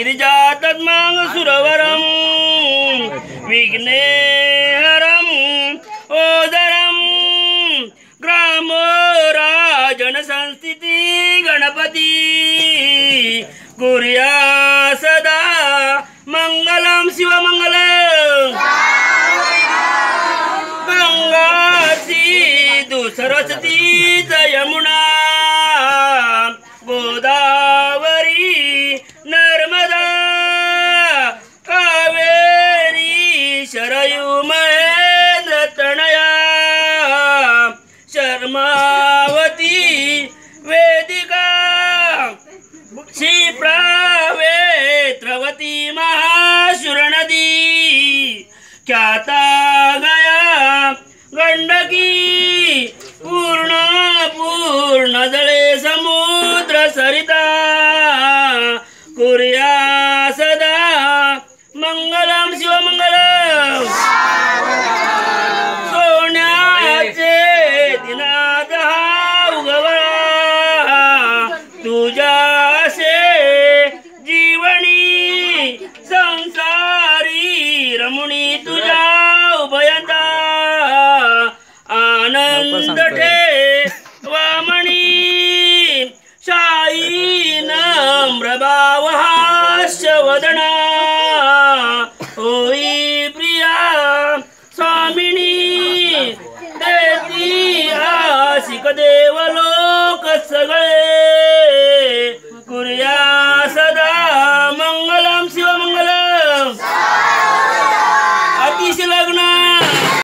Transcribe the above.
गिरिजा तद्मांग सुरवरम विघ्नेहरम ओदरम ग्रामो राजन संस्थिति गणपति कुर्या सदा मंगलम शिवमंगलम गंगा सिंधु सरस्वती यमुना गोदावरी नर्मदा कावेरी शरयू महेंद्र तनया शर्मावती वेदिका क्षिप्रावेत्रवती महाशुर नदी ख्याता गया गंडकी पूर्ण जले समुद्र सरिता कुर्या सदा मंगलम शिवमंगलम सोन्याचे दिनात हा उगवला तुझ्यासे जीवनी संसारी रमुणी तुझ्या उभयता आनंद ठेवामणी शाई नम्र भाव हास्य वदना होई